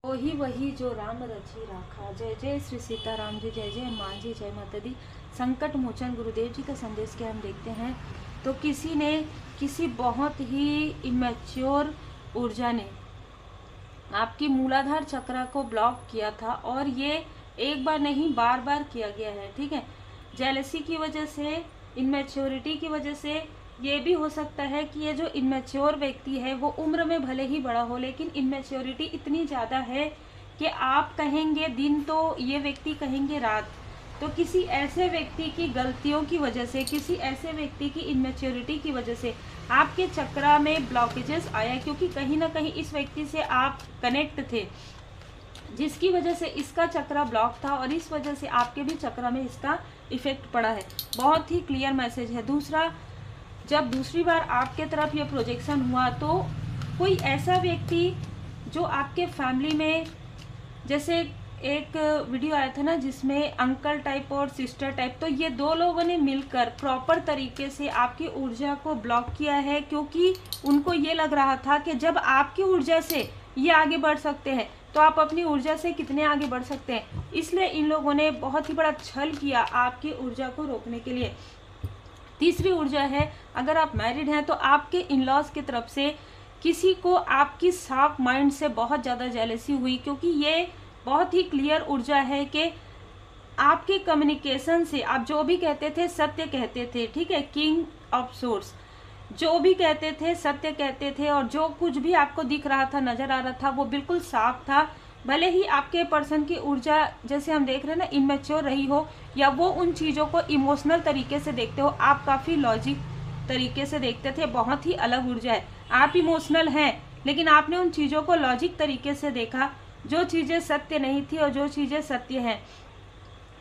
वही वही जो राम रचि राखा। जय जय श्री सीताराम जी, जय जय माँ जी, जय माता दी। संकट मोचन गुरुदेव जी का संदेश क्या हम देखते हैं। तो किसी ने, किसी बहुत ही इमेच्योर ऊर्जा ने आपकी मूलाधार चक्र को ब्लॉक किया था, और ये एक बार नहीं बार बार किया गया है। ठीक है, जेलसी की वजह से, इमेच्योरिटी की वजह से। ये भी हो सकता है कि ये जो इमेच्योर व्यक्ति है वो उम्र में भले ही बड़ा हो, लेकिन इमेच्योरिटी इतनी ज़्यादा है कि आप कहेंगे दिन तो ये व्यक्ति कहेंगे रात। तो किसी ऐसे व्यक्ति की गलतियों की वजह से, किसी ऐसे व्यक्ति की इमेच्योरिटी की वजह से आपके चक्रा में ब्लॉकेजेस आया, क्योंकि कहीं ना कहीं इस व्यक्ति से आप कनेक्ट थे, जिसकी वजह से इसका चक्रा ब्लॉक था, और इस वजह से आपके भी चक्रा में इसका इफेक्ट पड़ा है। बहुत ही क्लियर मैसेज है। दूसरा, जब दूसरी बार आपके तरफ ये प्रोजेक्शन हुआ तो कोई ऐसा व्यक्ति जो आपके फैमिली में, जैसे एक वीडियो आया था ना जिसमें अंकल टाइप और सिस्टर टाइप, तो ये दो लोगों ने मिलकर प्रॉपर तरीके से आपकी ऊर्जा को ब्लॉक किया है, क्योंकि उनको ये लग रहा था कि जब आपकी ऊर्जा से ये आगे बढ़ सकते हैं तो आप अपनी ऊर्जा से कितने आगे बढ़ सकते हैं। इसलिए इन लोगों ने बहुत ही बड़ा छल किया आपकी ऊर्जा को रोकने के लिए। तीसरी ऊर्जा है, अगर आप मैरिड हैं तो आपके इन लॉज की तरफ से किसी को आपकी साफ माइंड से बहुत ज़्यादा जेलसी हुई, क्योंकि ये बहुत ही क्लियर ऊर्जा है कि आपके कम्युनिकेशन से आप जो भी कहते थे सत्य कहते थे। ठीक है, किंग ऑफ सोर्स, जो भी कहते थे सत्य कहते थे, और जो कुछ भी आपको दिख रहा था, नजर आ रहा था, वो बिल्कुल साफ था। भले ही आपके पर्सन की ऊर्जा, जैसे हम देख रहे हैं ना, इमेच्योर रही हो, या वो उन चीज़ों को इमोशनल तरीके से देखते हो, आप काफ़ी लॉजिक तरीके से देखते थे। बहुत ही अलग ऊर्जा है। आप इमोशनल हैं, लेकिन आपने उन चीज़ों को लॉजिक तरीके से देखा, जो चीज़ें सत्य नहीं थी और जो चीज़ें सत्य हैं।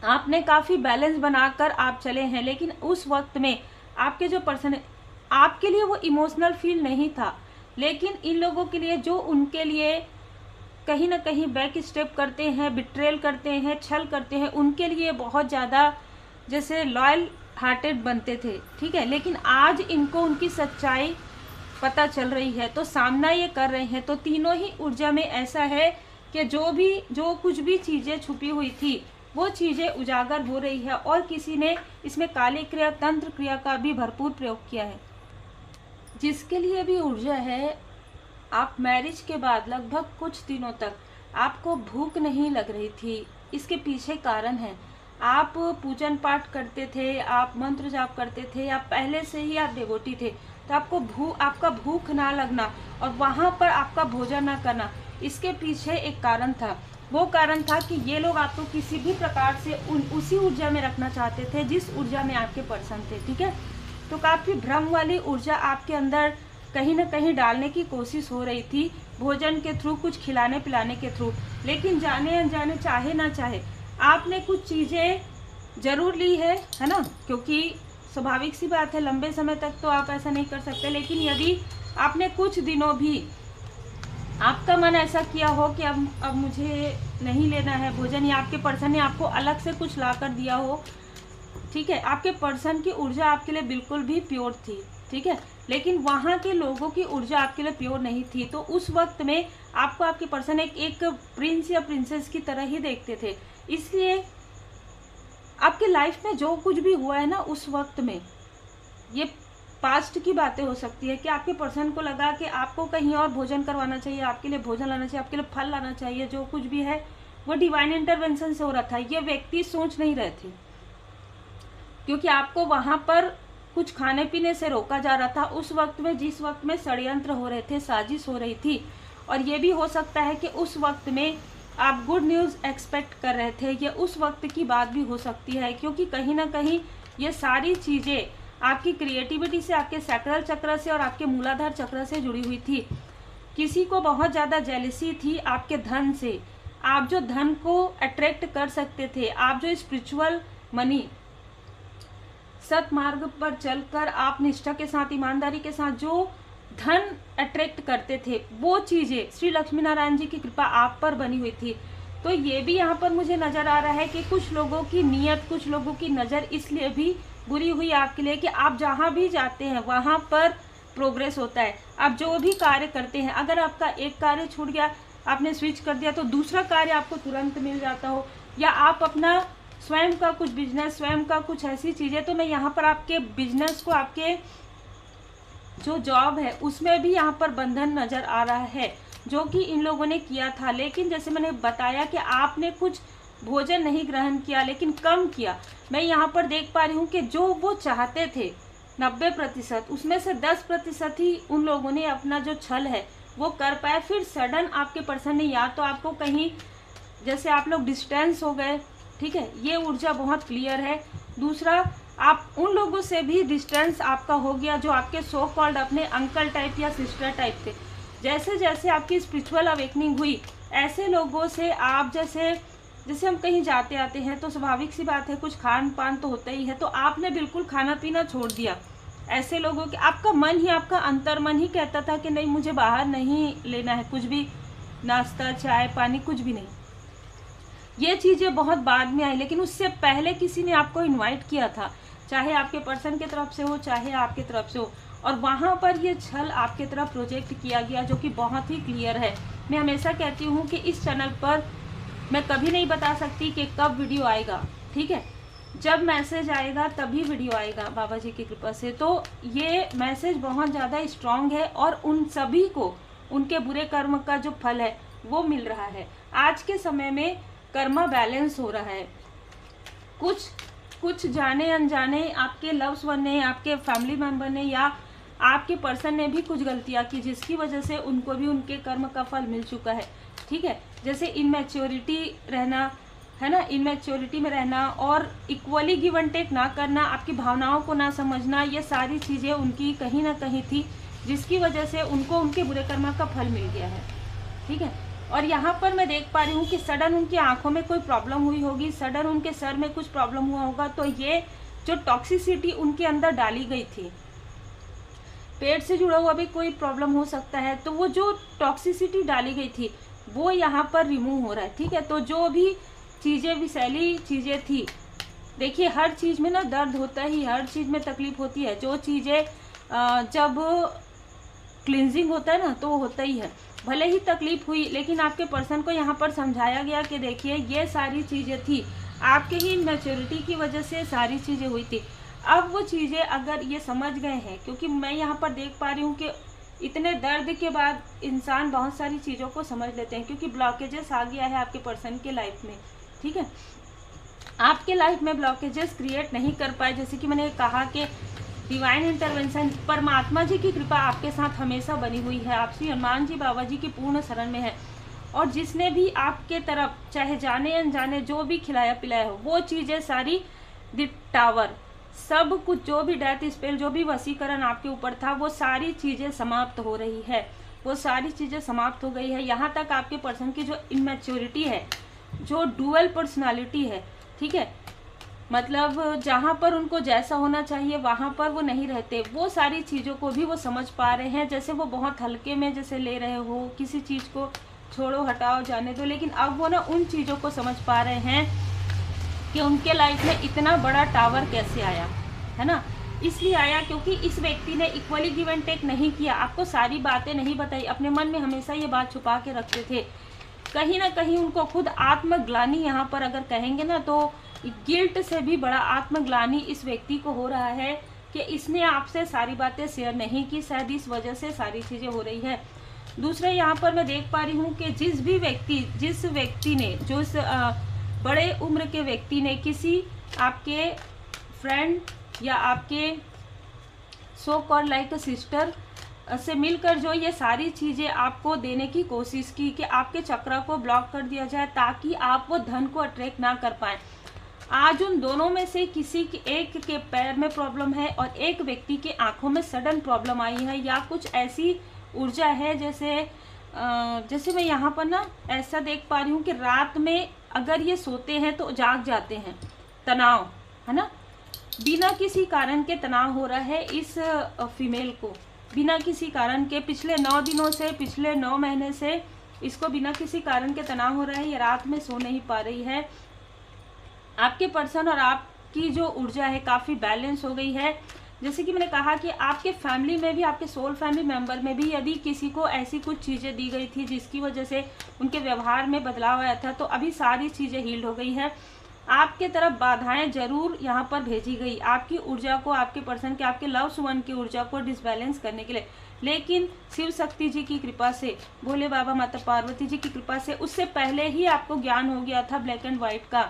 आपने काफ़ी बैलेंस बनाकर आप चले हैं, लेकिन उस वक्त में आपके जो पर्सन है, आपके लिए वो इमोशनल फील नहीं था, लेकिन इन लोगों के लिए जो उनके लिए कहीं ना कहीं बैक स्टेप करते हैं, बिट्रेल करते हैं, छल करते हैं, उनके लिए बहुत ज़्यादा जैसे लॉयल हार्टेड बनते थे। ठीक है, लेकिन आज इनको उनकी सच्चाई पता चल रही है, तो सामना ये कर रहे हैं। तो तीनों ही ऊर्जा में ऐसा है कि जो कुछ भी चीज़ें छुपी हुई थी वो चीज़ें उजागर हो रही है, और किसी ने इसमें काली क्रिया, तंत्र क्रिया का भी भरपूर प्रयोग किया है। जिसके लिए भी ऊर्जा है, आप मैरिज के बाद लगभग कुछ दिनों तक आपको भूख नहीं लग रही थी। इसके पीछे कारण है, आप पूजन पाठ करते थे, आप मंत्र जाप करते थे, या पहले से ही आप डिवोटी थे, तो आपका भूख ना लगना और वहाँ पर आपका भोजन ना करना, इसके पीछे एक कारण था। वो कारण था कि ये लोग आपको किसी भी प्रकार से उसी ऊर्जा में रखना चाहते थे जिस ऊर्जा में आपके पर्सन थे। ठीक है, तो काफ़ी भ्रम वाली ऊर्जा आपके अंदर कहीं ना कहीं डालने की कोशिश हो रही थी, भोजन के थ्रू, कुछ खिलाने पिलाने के थ्रू। लेकिन जाने अनजाने, चाहे ना चाहे, आपने कुछ चीज़ें जरूर ली है ना, क्योंकि स्वाभाविक सी बात है, लंबे समय तक तो आप ऐसा नहीं कर सकते। लेकिन यदि आपने कुछ दिनों भी आपका मन ऐसा किया हो कि अब मुझे नहीं लेना है भोजन, या आपके पर्सन ने आपको अलग से कुछ ला कर दिया हो, ठीक है, आपके पर्सन की ऊर्जा आपके लिए बिल्कुल भी प्योर थी। ठीक है, लेकिन वहाँ के लोगों की ऊर्जा आपके लिए प्योर नहीं थी, तो उस वक्त में आपको आपके पर्सन एक प्रिंस या प्रिंसेस की तरह ही देखते थे। इसलिए आपके लाइफ में जो कुछ भी हुआ है ना उस वक्त में, ये पास्ट की बातें हो सकती है कि आपके पर्सन को लगा कि आपको कहीं और भोजन करवाना चाहिए, आपके लिए भोजन लाना चाहिए, आपके लिए फल लाना चाहिए, जो कुछ भी है वो डिवाइन इंटरवेंशन से हो रहा था। ये व्यक्ति सोच नहीं रहे थे, क्योंकि आपको वहाँ पर कुछ खाने पीने से रोका जा रहा था उस वक्त में, जिस वक्त में षड्यंत्र हो रहे थे, साजिश हो रही थी। और ये भी हो सकता है कि उस वक्त में आप गुड न्यूज़ एक्सपेक्ट कर रहे थे, ये उस वक्त की बात भी हो सकती है, क्योंकि कहीं ना कहीं ये सारी चीज़ें आपकी क्रिएटिविटी से, आपके सैक्रल चक्र से और आपके मूलाधार चक्र से जुड़ी हुई थी। किसी को बहुत ज़्यादा जेलसी थी आपके धन से। आप जो धन को अट्रैक्ट कर सकते थे, आप जो स्पिरिचुअल मनी, सत मार्ग पर चलकर आप निष्ठा के साथ, ईमानदारी के साथ जो धन अट्रैक्ट करते थे, वो चीज़ें श्री लक्ष्मी नारायण जी की कृपा आप पर बनी हुई थी। तो ये भी यहाँ पर मुझे नज़र आ रहा है कि कुछ लोगों की नीयत, कुछ लोगों की नज़र इसलिए भी बुरी हुई आपके लिए कि आप जहाँ भी जाते हैं वहाँ पर प्रोग्रेस होता है। आप जो भी कार्य करते हैं, अगर आपका एक कार्य छूट गया, आपने स्विच कर दिया तो दूसरा कार्य आपको तुरंत मिल जाता हो, या आप अपना स्वयं का कुछ बिजनेस, स्वयं का कुछ ऐसी चीज़ें। तो मैं यहाँ पर आपके बिजनेस को, आपके जो जॉब है उसमें भी यहाँ पर बंधन नज़र आ रहा है जो कि इन लोगों ने किया था। लेकिन जैसे मैंने बताया कि आपने कुछ भोजन नहीं ग्रहण किया, लेकिन कम किया। मैं यहाँ पर देख पा रही हूँ कि जो वो चाहते थे 90%, उसमें से 10% ही उन लोगों ने अपना जो छल है वो कर पाए। फिर सडन आपके पर्सन ने या तो आपको कहीं, जैसे आप लोग डिस्टेंस हो गए, ठीक है, ये ऊर्जा बहुत क्लियर है। दूसरा, आप उन लोगों से भी डिस्टेंस आपका हो गया जो आपके सो कॉल्ड अपने अंकल टाइप या सिस्टर टाइप थे। जैसे जैसे आपकी स्पिरिचुअल अवेकनिंग हुई, ऐसे लोगों से आप जैसे हम कहीं जाते आते हैं तो स्वाभाविक सी बात है कुछ खान पान तो होता ही है, तो आपने बिल्कुल खाना पीना छोड़ दिया। ऐसे लोगों के, आपका मन ही, आपका अंतर मन ही कहता था कि नहीं, मुझे बाहर नहीं लेना है कुछ भी, नाश्ता चाय पानी कुछ भी नहीं। ये चीज़ें बहुत बाद में आई, लेकिन उससे पहले किसी ने आपको इनवाइट किया था, चाहे आपके पर्सन की तरफ से हो चाहे आपके तरफ से हो, और वहाँ पर ये छल आपके तरफ प्रोजेक्ट किया गया जो कि बहुत ही क्लियर है। मैं हमेशा कहती हूँ कि इस चैनल पर मैं कभी नहीं बता सकती कि कब वीडियो आएगा, ठीक है, जब मैसेज आएगा तभी वीडियो आएगा बाबा जी की कृपा से। तो ये मैसेज बहुत ज़्यादा स्ट्रांग है और उन सभी को उनके बुरे कर्म का जो फल है वो मिल रहा है। आज के समय में कर्मा बैलेंस हो रहा है। कुछ जाने अनजाने आपके लव्स वन ने, आपके फैमिली मेंबर ने या आपके पर्सन ने भी कुछ गलतियां की जिसकी वजह से उनको भी उनके कर्म का फल मिल चुका है, ठीक है। जैसे इनमैच्योरिटी रहना है ना, इनमैच्योरिटी में रहना और इक्वली गिव एंड टेक ना करना, आपकी भावनाओं को ना समझना, ये सारी चीज़ें उनकी कहीं ना कहीं थी जिसकी वजह से उनको उनके बुरे कर्म का फल मिल गया है, ठीक है। और यहाँ पर मैं देख पा रही हूँ कि सडन उनकी आंखों में कोई प्रॉब्लम हुई होगी, सडन उनके सर में कुछ प्रॉब्लम हुआ होगा। तो ये जो टॉक्सिसिटी उनके अंदर डाली गई थी, पेट से जुड़ा हुआ भी कोई प्रॉब्लम हो सकता है, तो वो जो टॉक्सिसिटी डाली गई थी वो यहाँ पर रिमूव हो रहा है, ठीक है। तो जो भी चीज़ें, विषैली चीज़ें थी, देखिए हर चीज़ में ना दर्द होता ही, हर चीज़ में तकलीफ होती है। जो चीज़ें जब क्लिनजिंग होता है ना तो वो होता ही है। भले ही तकलीफ हुई, लेकिन आपके पर्सन को यहाँ पर समझाया गया कि देखिए ये सारी चीज़ें थी, आपके ही मैच्योरिटी की वजह से सारी चीज़ें हुई थी। अब वो चीज़ें अगर ये समझ गए हैं, क्योंकि मैं यहाँ पर देख पा रही हूँ कि इतने दर्द के बाद इंसान बहुत सारी चीज़ों को समझ लेते हैं, क्योंकि ब्लॉकेजेस आ गया है आपके पर्सन के लाइफ में, ठीक है। आपके लाइफ में ब्लॉकेजेस क्रिएट नहीं कर पाए, जैसे कि मैंने कहा कि डिवाइन इंटरवेंशन, परमात्मा जी की कृपा आपके साथ हमेशा बनी हुई है। आप श्री हनुमान जी बाबा जी की पूर्ण शरण में है, और जिसने भी आपके तरफ चाहे जाने अनजाने जो भी खिलाया पिलाया हो, वो चीज़ें सारी, द टावर, सब कुछ, जो भी डेथ स्पेल, जो भी वशीकरण आपके ऊपर था, वो सारी चीज़ें समाप्त हो रही है, वो सारी चीज़ें समाप्त हो गई है। यहाँ तक आपके पर्सन की जो इनमैच्योरिटी है, जो डुअल पर्सनालिटी है, ठीक है, मतलब जहाँ पर उनको जैसा होना चाहिए वहाँ पर वो नहीं रहते, वो सारी चीज़ों को भी वो समझ पा रहे हैं। जैसे वो बहुत हल्के में जैसे ले रहे हो, किसी चीज़ को छोड़ो हटाओ जाने दो, लेकिन अब वो ना उन चीज़ों को समझ पा रहे हैं कि उनके लाइफ में इतना बड़ा टावर कैसे आया, है ना। इसलिए आया क्योंकि इस व्यक्ति ने इक्वली गिव एंड टेक नहीं किया, आपको सारी बातें नहीं बताई, अपने मन में हमेशा ये बात छुपा के रखते थे। कहीं ना कहीं उनको खुद आत्मग्लानि, यहाँ पर अगर कहेंगे ना तो गिल्ट से भी बड़ा आत्मग्लानि इस व्यक्ति को हो रहा है कि इसने आपसे सारी बातें शेयर नहीं की, शायद इस वजह से सारी चीज़ें हो रही है। दूसरा, यहाँ पर मैं देख पा रही हूँ कि जिस व्यक्ति ने, जो इस बड़े उम्र के व्यक्ति ने किसी आपके फ्रेंड या आपके सो कॉल्ड लाइक सिस्टर से मिलकर जो ये सारी चीज़ें आपको देने की कोशिश की कि आपके चक्र को ब्लॉक कर दिया जाए ताकि आप वो धन को अट्रैक्ट ना कर पाएँ। आज उन दोनों में से किसी के एक के पैर में प्रॉब्लम है और एक व्यक्ति के आंखों में सडन प्रॉब्लम आई है, या कुछ ऐसी ऊर्जा है जैसे मैं यहाँ पर ना ऐसा देख पा रही हूँ कि रात में अगर ये सोते हैं तो जाग जाते हैं, तनाव, है ना, बिना किसी कारण के तनाव हो रहा है इस फीमेल को, बिना किसी कारण के, पिछले 9 दिनों से, पिछले 9 महीने से इसको बिना किसी कारण के तनाव हो रहा है। ये रात में सो नहीं पा रही है। आपके पर्सन और आपकी जो ऊर्जा है काफ़ी बैलेंस हो गई है। जैसे कि मैंने कहा कि आपके फैमिली में भी, आपके सोल फैमिली मेंबर में भी यदि किसी को ऐसी कुछ चीज़ें दी गई थी जिसकी वजह से उनके व्यवहार में बदलाव आया था, तो अभी सारी चीज़ें हील्ड हो गई हैं। आपके तरफ बाधाएं जरूर यहाँ पर भेजी गई आपकी ऊर्जा को, आपके पर्सन के, आपके लव्ड वन की ऊर्जा को डिसबैलेंस करने के लिए, लेकिन शिव शक्ति जी की कृपा से, भोले बाबा माता पार्वती जी की कृपा से उससे पहले ही आपको ज्ञान हो गया था ब्लैक एंड व्हाइट का।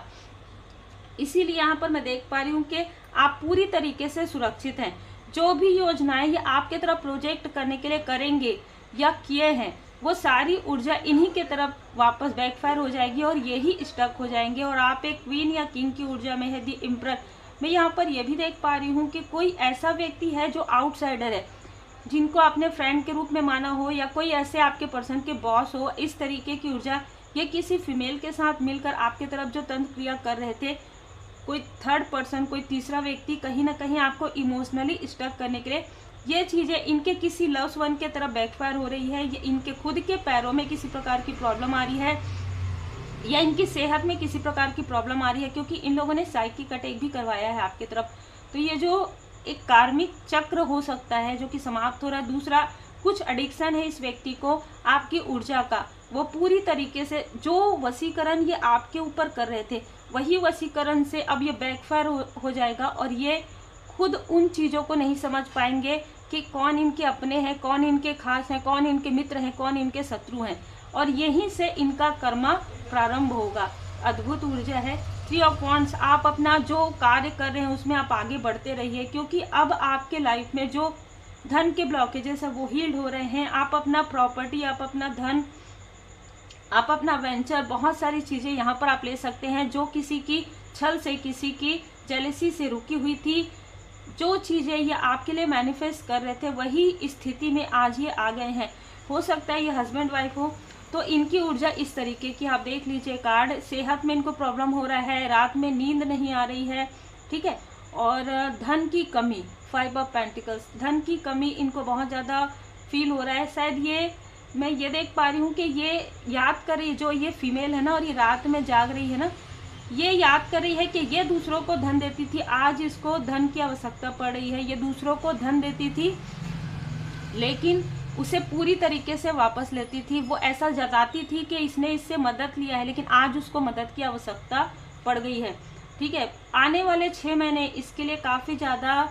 इसीलिए यहाँ पर मैं देख पा रही हूँ कि आप पूरी तरीके से सुरक्षित हैं। जो भी योजनाएं ये आपके तरफ प्रोजेक्ट करने के लिए करेंगे या किए हैं, वो सारी ऊर्जा इन्हीं के तरफ वापस बैकफायर हो जाएगी और यही स्टक हो जाएंगे और आप एक क्वीन या किंग की ऊर्जा में है, दी एम्परर। मैं यहाँ पर यह भी देख पा रही हूँ कि कोई ऐसा व्यक्ति है जो आउटसाइडर है, जिनको आपने फ्रेंड के रूप में माना हो या कोई ऐसे आपके पर्सन के बॉस हो, इस तरीके की ऊर्जा, ये किसी फीमेल के साथ मिलकर आपके तरफ जो तंत्र क्रिया कर रहे थे, कोई थर्ड पर्सन, कोई तीसरा व्यक्ति कहीं ना कहीं आपको इमोशनली स्टक करने के लिए, ये चीज़ें इनके किसी लव्ड वन के तरफ बैकफायर हो रही है, ये इनके खुद के पैरों में किसी प्रकार की प्रॉब्लम आ रही है या इनकी सेहत में किसी प्रकार की प्रॉब्लम आ रही है, क्योंकि इन लोगों ने साइकिक अटैक भी करवाया है आपकी तरफ। तो ये जो एक कार्मिक चक्र हो सकता है जो कि समाप्त हो रहा है। दूसरा, कुछ एडिक्शन है इस व्यक्ति को आपकी ऊर्जा का, वो पूरी तरीके से जो वशीकरण ये आपके ऊपर कर रहे थे, वही वशीकरण से अब ये बैकफायर हो जाएगा और ये खुद उन चीज़ों को नहीं समझ पाएंगे कि कौन इनके अपने हैं, कौन इनके खास हैं, कौन इनके मित्र हैं, कौन इनके शत्रु हैं, और यहीं से इनका कर्मा प्रारंभ होगा। अद्भुत ऊर्जा है। 3 ऑफ वांड्स, आप अपना जो कार्य कर रहे हैं उसमें आप आगे बढ़ते रहिए, क्योंकि अब आपके लाइफ में जो धन के ब्लॉकेजेस है वो हील्ड हो रहे हैं। आप अपना प्रॉपर्टी, आप अपना धन, आप अपना वेंचर, बहुत सारी चीज़ें यहाँ पर आप ले सकते हैं जो किसी की छल से, किसी की जेलसी से रुकी हुई थी। जो चीज़ें ये आपके लिए मैनिफेस्ट कर रहे थे वही स्थिति में आज ये आ गए हैं। हो सकता है ये हस्बैंड वाइफ हो, तो इनकी ऊर्जा इस तरीके की, आप देख लीजिए कार्ड। सेहत में इनको प्रॉब्लम हो रहा है, रात में नींद नहीं आ रही है, ठीक है, और धन की कमी, 5 ऑफ पेंटिकल्स, धन की कमी इनको बहुत ज़्यादा फील हो रहा है। शायद ये, मैं ये देख पा रही हूँ कि ये याद कर रही, जो ये फीमेल है ना और ये रात में जाग रही है ना, ये याद कर रही है कि ये दूसरों को धन देती थी, आज इसको धन की आवश्यकता पड़ रही है। ये दूसरों को धन देती थी लेकिन उसे पूरी तरीके से वापस लेती थी। वो ऐसा जताती थी कि इसने इससे मदद लिया है, लेकिन आज उसको मदद की आवश्यकता पड़ गई है, ठीक है। आने वाले 6 महीने इसके लिए काफ़ी ज़्यादा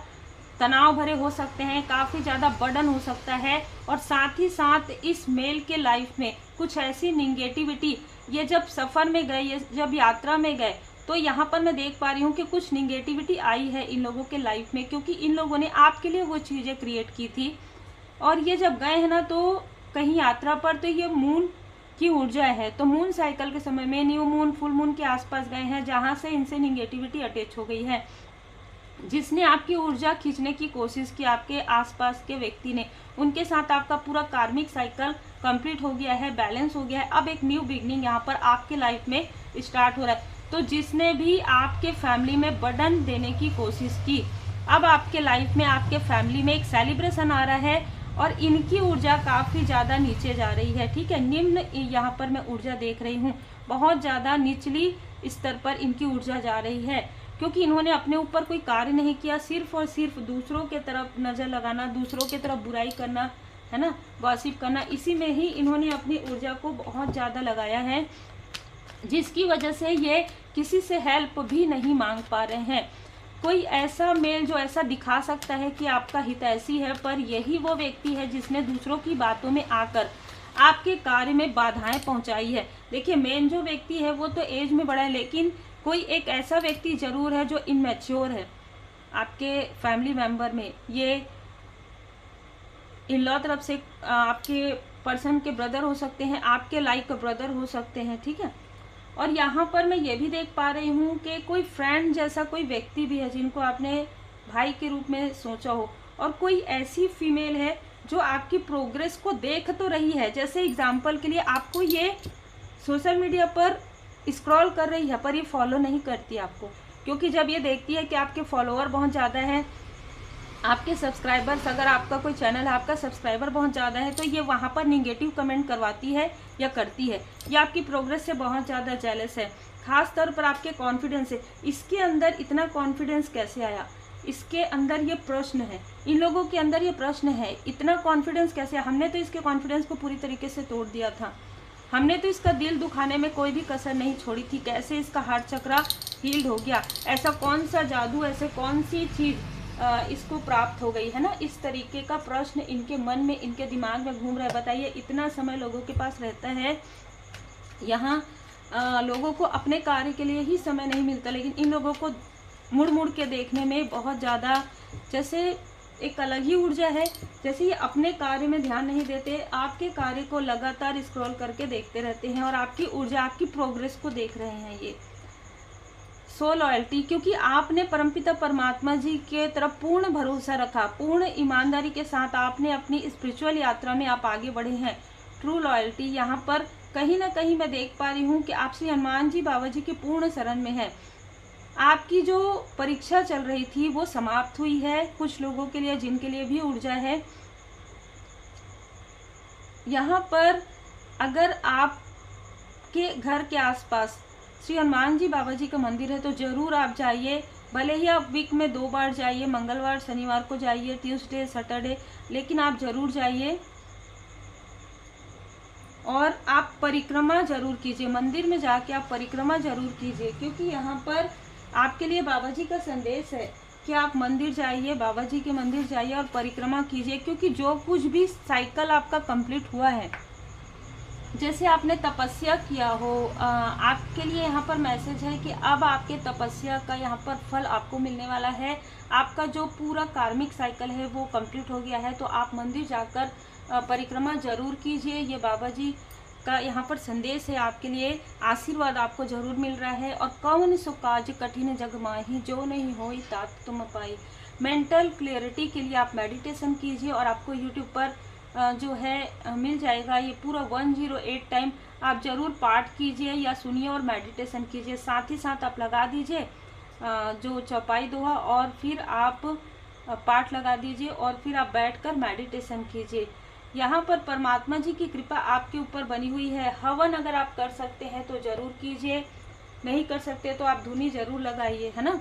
तनाव भरे हो सकते हैं, काफ़ी ज़्यादा बर्डन हो सकता है, और साथ ही साथ इस मेल के लाइफ में कुछ ऐसी निगेटिविटी, ये जब सफ़र में गए, ये जब यात्रा में गए, तो यहाँ पर मैं देख पा रही हूँ कि कुछ निगेटिविटी आई है इन लोगों के लाइफ में, क्योंकि इन लोगों ने आपके लिए वो चीज़ें क्रिएट की थी। और ये जब गए हैं ना, तो कहीं यात्रा पर, तो ये मून की ऊर्जा है, तो मून साइकिल के समय में न्यू मून, फुल मून के आसपास गए हैं, जहाँ से इनसे निगेटिविटी अटैच हो गई है, जिसने आपकी ऊर्जा खींचने की कोशिश की। आपके आसपास के व्यक्ति ने, उनके साथ आपका पूरा कार्मिक साइकिल कंप्लीट हो गया है, बैलेंस हो गया है। अब एक न्यू बिगनिंग यहाँ पर आपके लाइफ में स्टार्ट हो रहा है। तो जिसने भी आपके फैमिली में बर्डन देने की कोशिश की, अब आपके लाइफ में, आपके फैमिली में एक सेलिब्रेशन आ रहा है और इनकी ऊर्जा काफ़ी ज़्यादा नीचे जा रही है, ठीक है। निम्न यहाँ पर मैं ऊर्जा देख रही हूँ, बहुत ज़्यादा निचली स्तर पर इनकी ऊर्जा जा रही है, क्योंकि इन्होंने अपने ऊपर कोई कार्य नहीं किया, सिर्फ और सिर्फ दूसरों के तरफ नज़र लगाना, दूसरों के तरफ बुराई करना, है ना, गॉसिप करना, इसी में ही इन्होंने अपनी ऊर्जा को बहुत ज़्यादा लगाया है, जिसकी वजह से ये किसी से हेल्प भी नहीं मांग पा रहे हैं। कोई ऐसा मेल जो ऐसा दिखा सकता है कि आपका हितैषी है, पर यही वो व्यक्ति है जिसने दूसरों की बातों में आकर आपके कार्य में बाधाएं पहुंचाई है। देखिए, मेन जो व्यक्ति है वो तो एज में बड़ा है, लेकिन कोई एक ऐसा व्यक्ति जरूर है जो इनमैच्योर है आपके फैमिली मेंबर में। ये इन लॉ तरफ से आपके पर्सन के ब्रदर हो सकते हैं, आपके लाइक ब्रदर हो सकते हैं, ठीक है। और यहाँ पर मैं ये भी देख पा रही हूँ कि कोई फ्रेंड जैसा कोई व्यक्ति भी है जिनको आपने भाई के रूप में सोचा हो, और कोई ऐसी फीमेल है जो आपकी प्रोग्रेस को देख तो रही है। जैसे एग्जांपल के लिए, आपको ये सोशल मीडिया पर स्क्रॉल कर रही है पर ये फॉलो नहीं करती आपको, क्योंकि जब ये देखती है कि आपके फॉलोअर बहुत ज़्यादा हैं, आपके सब्सक्राइबर्स, अगर आपका कोई चैनल है, आपका सब्सक्राइबर बहुत ज़्यादा है, तो ये वहाँ पर निगेटिव कमेंट करवाती है या करती है। ये आपकी प्रोग्रेस से बहुत ज़्यादा जेलस है, खास तौर पर आपके कॉन्फिडेंस से। इसके अंदर इतना कॉन्फिडेंस कैसे आया? इसके अंदर ये प्रश्न है, इन लोगों के अंदर ये प्रश्न है, इतना कॉन्फिडेंस कैसे? हमने तो इसके कॉन्फिडेंस को पूरी तरीके से तोड़ दिया था, हमने तो इसका दिल दुखाने में कोई भी कसर नहीं छोड़ी थी, कैसे इसका हार्ट चक्रा हील्ड हो गया? ऐसा कौन सा जादू, ऐसे कौन सी चीज़ इसको प्राप्त हो गई है ना? इस तरीके का प्रश्न इनके मन में, इनके दिमाग में घूम रहा है। बताइए, इतना समय लोगों के पास रहता है, यहाँ लोगों को अपने कार्य के लिए ही समय नहीं मिलता, लेकिन इन लोगों को मुड़ मुड़ के देखने में बहुत ज़्यादा, जैसे एक अलग ही ऊर्जा है। जैसे ये अपने कार्य में ध्यान नहीं देते, आपके कार्य को लगातार स्क्रॉल करके देखते रहते हैं और आपकी ऊर्जा, आपकी प्रोग्रेस को देख रहे हैं। ये सो लॉयल्टी, क्योंकि आपने परमपिता परमात्मा जी के तरफ पूर्ण भरोसा रखा, पूर्ण ईमानदारी के साथ आपने अपनी स्पिरिचुअल यात्रा में आप आगे बढ़े हैं। ट्रू लॉयल्टी यहाँ पर कहीं ना कहीं मैं देख पा रही हूँ कि आप श्री हनुमान जी बाबा जी के पूर्ण शरण में है। आपकी जो परीक्षा चल रही थी वो समाप्त हुई है, कुछ लोगों के लिए, जिनके लिए भी ऊर्जा है। यहाँ पर अगर आपके घर के आसपास श्री हनुमान जी बाबा जी का मंदिर है तो ज़रूर आप जाइए, भले ही आप वीक में 2 बार जाइए, मंगलवार शनिवार को जाइए, ट्यूसडे सैटरडे, लेकिन आप ज़रूर जाइए और आप परिक्रमा जरूर कीजिए। मंदिर में जाके आप परिक्रमा जरूर कीजिए, क्योंकि यहाँ पर आपके लिए बाबा जी का संदेश है कि आप मंदिर जाइए, बाबा जी के मंदिर जाइए और परिक्रमा कीजिए। क्योंकि जो कुछ भी साइकिल आपका कंप्लीट हुआ है, जैसे आपने तपस्या किया हो, आपके लिए यहाँ पर मैसेज है कि अब आपके तपस्या का यहाँ पर फल आपको मिलने वाला है। आपका जो पूरा कार्मिक साइकिल है वो कंप्लीट हो गया है, तो आप मंदिर जाकर परिक्रमा जरूर कीजिए। ये बाबा जी का यहाँ पर संदेश है आपके लिए, आशीर्वाद आपको जरूर मिल रहा है। और कौन सो काज कठिन जग माही, जो नहीं होई तात तुम पाई। मेंटल क्लियरिटी के लिए आप मेडिटेशन कीजिए और आपको यूट्यूब पर जो है मिल जाएगा ये पूरा 108 टाइम आप जरूर पाठ कीजिए या सुनिए और मेडिटेशन कीजिए। साथ ही साथ आप लगा दीजिए जो चौपाई दोहा, और फिर आप पाठ लगा दीजिए और फिर आप बैठकर मेडिटेशन कीजिए। यहाँ पर परमात्मा जी की कृपा आपके ऊपर बनी हुई है। हवन अगर आप कर सकते हैं तो जरूर कीजिए, नहीं कर सकते तो आप धुनी जरूर लगाइए, है ना।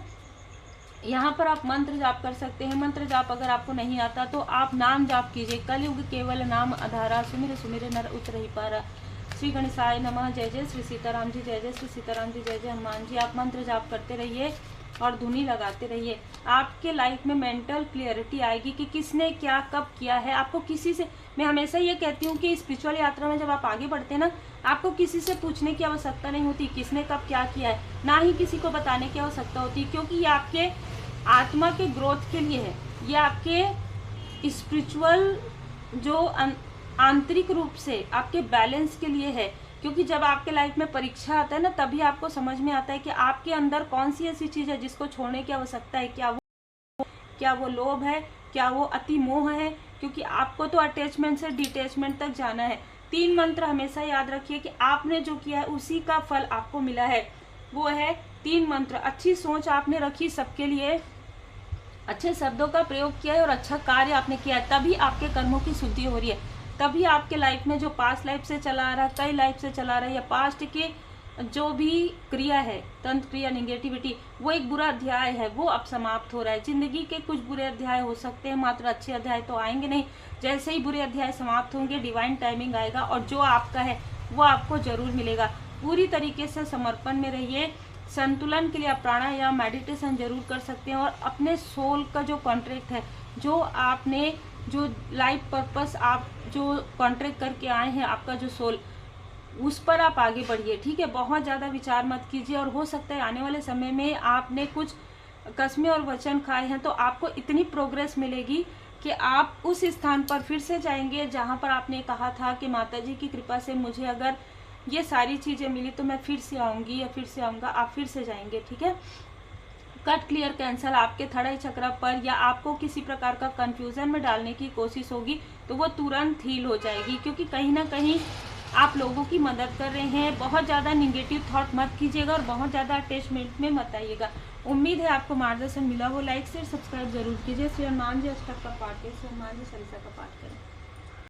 यहाँ पर आप मंत्र जाप कर सकते हैं। मंत्र जाप अगर आपको नहीं आता तो आप नाम जाप कीजिए। कलयुग केवल नाम आधारा, सुमिर सुमिर नर उतरहि पारा। श्री गणेशाय नमः, जय जय श्री सीताराम जी, जय जय श्री सीताराम जी, जय जय हनुमान जी। आप मंत्र जाप करते रहिए और धुनी लगाते रहिए। आपके लाइफ में मेंटल क्लियरिटी आएगी कि किसने क्या कब किया है। आपको किसी से, मैं हमेशा ये कहती हूँ कि स्पिरिचुअल यात्रा में जब आप आगे बढ़ते हैं ना, आपको किसी से पूछने की आवश्यकता नहीं होती किसने कब क्या किया है, ना ही किसी को बताने की आवश्यकता होती, क्योंकि ये आपके आत्मा के ग्रोथ के लिए है। ये आपके स्पिरिचुअल जो आंतरिक रूप से आपके बैलेंस के लिए है। क्योंकि जब आपके लाइफ में परीक्षा आता है ना, तभी आपको समझ में आता है कि आपके अंदर कौन सी ऐसी चीज़ है जिसको छोड़ने की आवश्यकता है। क्या वो लोभ है, क्या वो अति मोह है। क्योंकि आपको तो अटैचमेंट से डिटैचमेंट तक जाना है। 3 मंत्र हमेशा याद रखिए कि आपने जो किया है उसी का फल आपको मिला है। वो है 3 मंत्र। अच्छी सोच आपने रखी सबके लिए, अच्छे शब्दों का प्रयोग किया है और अच्छा कार्य आपने किया है, तभी आपके कर्मों की शुद्धि हो रही है। तभी आपके लाइफ में जो पास्ट लाइफ से चला आ रहा है, कई लाइफ से चला रहा है, या पास्ट के जो भी क्रिया है, तंत्र क्रिया, निगेटिविटी, वो एक बुरा अध्याय है, वो अब समाप्त हो रहा है। जिंदगी के कुछ बुरे अध्याय हो सकते हैं, मात्र अच्छे अध्याय तो आएंगे नहीं। जैसे ही बुरे अध्याय समाप्त होंगे, डिवाइन टाइमिंग आएगा और जो आपका है वो आपको जरूर मिलेगा। पूरी तरीके से समर्पण में रहिए। संतुलन के लिए आप प्राणायाम, मेडिटेशन जरूर कर सकते हैं। और अपने सोल का जो कॉन्ट्रैक्ट है, जो आपने जो लाइफ पर्पस आप जो कॉन्ट्रैक्ट करके आए हैं, आपका जो सोल, उस पर आप आगे बढ़िए, ठीक है। बहुत ज़्यादा विचार मत कीजिए। और हो सकता है आने वाले समय में आपने कुछ कस्में और वचन खाए हैं, तो आपको इतनी प्रोग्रेस मिलेगी कि आप उस स्थान पर फिर से जाएंगे जहाँ पर आपने कहा था कि माता जी की कृपा से मुझे अगर ये सारी चीज़ें मिली तो मैं फिर से आऊँगी या फिर से आऊँगा। आप फिर से जाएंगे, ठीक है। कट, क्लियर, कैंसल आपके थर्ड आई चक्र पर या आपको किसी प्रकार का कंफ्यूजन में डालने की कोशिश होगी तो वो तुरंत हील हो जाएगी। क्योंकि कहीं ना कहीं आप लोगों की मदद कर रहे हैं। बहुत ज़्यादा निगेटिव थॉट मत कीजिएगा और बहुत ज़्यादा अटैचमेंट में मत आइएगा। उम्मीद है आपको मार्गदर्शन मिला हो। लाइक शेयर सब्सक्राइब जरूर कीजिए। श्री हनुमान जी अष्टक का पाठ है, श्री हनुमान जी चालीसा का पाठ करें।